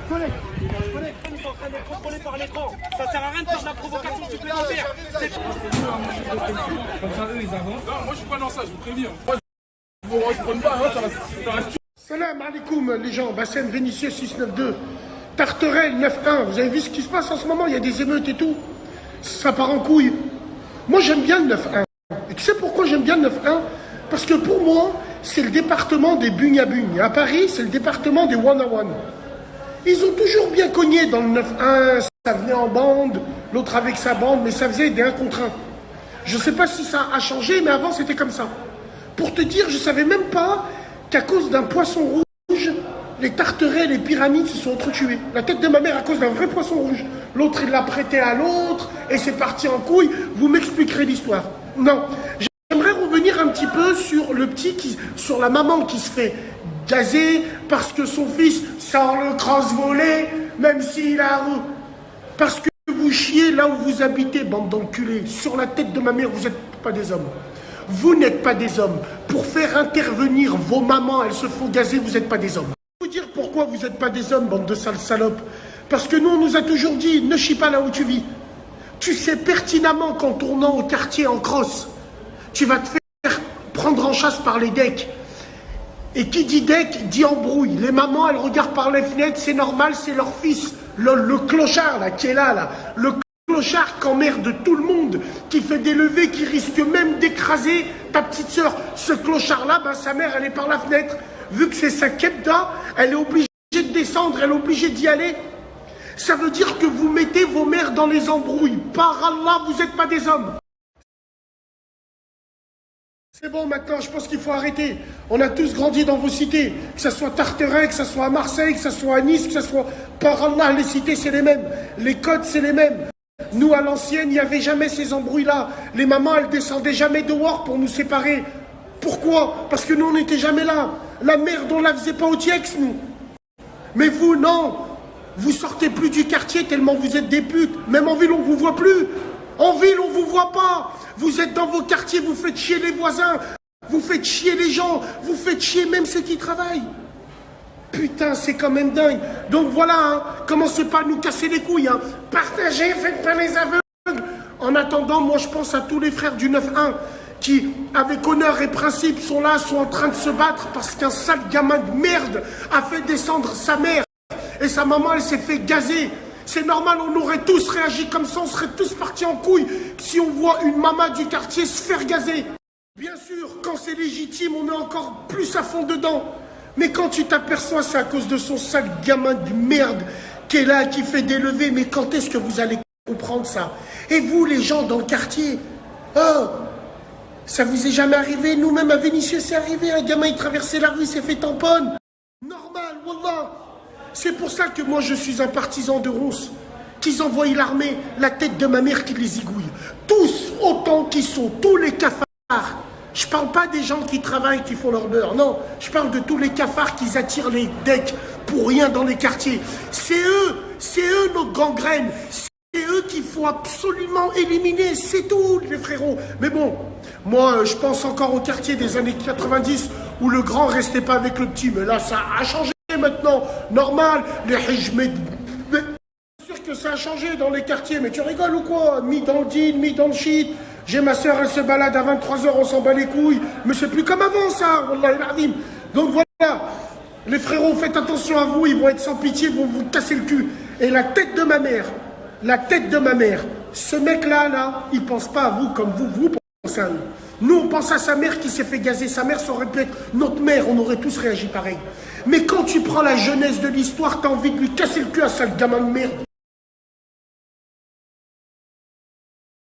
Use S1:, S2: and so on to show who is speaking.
S1: Collègue, ils sont en train d'être contrôlés par l'écran. Ça sert à rien de faire de la provocation supplémentaire.
S2: Comme ça, eux, ils avancent.
S3: Non, moi je suis pas dans ça, je vous préviens. Moi, vous ne reprenez pas, hein, ça va.
S4: Salam alaikum les gens, Bassem Vénitieux 692, Tarterel 9-1, vous avez vu ce qui se passe en ce moment, il y a des émeutes et tout, ça part en couille. Moi j'aime bien le 9-1, et tu sais pourquoi j'aime bien le 9-1? Parce que pour moi, c'est le département des bugne-à-bugne. À Paris, c'est le département des one-on-one. Ils ont toujours bien cogné dans le 9-1, ça venait en bande, l'autre avec sa bande, mais ça faisait des 1 contre 1. Je sais pas si ça a changé, mais avant c'était comme ça. Pour te dire, je savais même pas qu'à cause d'un poisson rouge, les Tarterets, les pyramides se sont entretués. La tête de ma mère à cause d'un vrai poisson rouge. L'autre, il l'a prêté à l'autre, et c'est parti en couille. Vous m'expliquerez l'histoire. Non, j'aimerais revenir un petit peu sur le petit, sur la maman qui se fait gazer parce que son fils sort le crosse-volet, même s'il a... Parce que vous chiez là où vous habitez, bande d'enculés. Sur la tête de ma mère, vous n'êtes pas des hommes. Vous n'êtes pas des hommes. Pour faire intervenir vos mamans, elles se font gazer, vous n'êtes pas des hommes. Je vais vous dire pourquoi vous n'êtes pas des hommes, bande de sales salopes. Parce que nous, on nous a toujours dit, ne chie pas là où tu vis. Tu sais pertinemment qu'en tournant au quartier en crosse, tu vas te faire prendre en chasse par les decks. Et qui dit deck, dit embrouille. Les mamans, elles regardent par les fenêtres, c'est normal, c'est leur fils. Le clochard, là, qui est là. Le clochard qui emmerde tout le monde, qui fait des levées, qui risque même d'écraser ta petite sœur. Ce clochard-là, ben, sa mère, elle est par la fenêtre. Vu que c'est sa kebda, elle est obligée de descendre, elle est obligée d'y aller. Ça veut dire que vous mettez vos mères dans les embrouilles. Par Allah, vous n'êtes pas des hommes. C'est bon maintenant, je pense qu'il faut arrêter. On a tous grandi dans vos cités. Que ce soit Tarterin, que ce soit à Marseille, que ce soit à Nice, que ce soit... Par Allah, les cités, c'est les mêmes. Les codes, c'est les mêmes. Nous, à l'ancienne, il n'y avait jamais ces embrouilles-là. Les mamans, elles descendaient jamais dehors pour nous séparer. Pourquoi? Parce que nous, on n'était jamais là. La merde, on la faisait pas au Tiex, nous. Mais vous, non. Vous sortez plus du quartier tellement vous êtes des putes. Même en ville, on vous voit plus. En ville, on vous voit pas. Vous êtes dans vos quartiers, vous faites chier les voisins. Vous faites chier les gens. Vous faites chier même ceux qui travaillent. Putain, c'est quand même dingue. Donc voilà, hein, commencez pas à nous casser les couilles. Hein. Partagez, faites pas les aveugles. En attendant, moi je pense à tous les frères du 9-1 qui, avec honneur et principe, sont là, sont en train de se battre parce qu'un sale gamin de merde a fait descendre sa mère. Et sa maman, elle s'est fait gazer. C'est normal, on aurait tous réagi comme ça, on serait tous partis en couille si on voit une maman du quartier se faire gazer. Bien sûr, quand c'est légitime, on est encore plus à fond dedans. Mais quand tu t'aperçois, c'est à cause de son sale gamin de merde qui est là, qui fait des levées. Mais quand est-ce que vous allez comprendre ça? Et vous, les gens dans le quartier, oh, ça vous est jamais arrivé? Nous-mêmes à Vénitieux, c'est arrivé. Un gamin, il traversait la rue, il s'est fait tamponne. Normal, wallah. C'est pour ça que moi, je suis un partisan de Rousse. Qu'ils envoient l'armée, la tête de ma mère qui les zigouille. Tous autant qu'ils sont, tous les cafards. Je parle pas des gens qui travaillent, qui font leur beurre, non. Je parle de tous les cafards qui attirent les decks pour rien dans les quartiers. C'est eux nos gangrènes. C'est eux qu'il faut absolument éliminer, c'est tout les frérots. Mais bon, moi je pense encore au quartier des années 90 où le grand restait pas avec le petit. Mais là ça a changé maintenant, normal. Les hijmés, c'est sûr que ça a changé dans les quartiers. Mais tu rigoles ou quoi? Mis dans le deal, mis dans le shit. J'ai ma soeur, elle se balade à 23h, on s'en bat les couilles. Mais c'est plus comme avant ça, wallahi al-azim. Donc voilà, les frérots, faites attention à vous, ils vont être sans pitié, ils vont vous casser le cul. Et la tête de ma mère, ce mec-là, il pense pas à vous comme vous pensez à eux. Nous, on pense à sa mère qui s'est fait gazer. Sa mère, ça aurait pu être notre mère, on aurait tous réagi pareil. Mais quand tu prends la jeunesse de l'histoire, t'as envie de lui casser le cul à ça, le gamin de merde.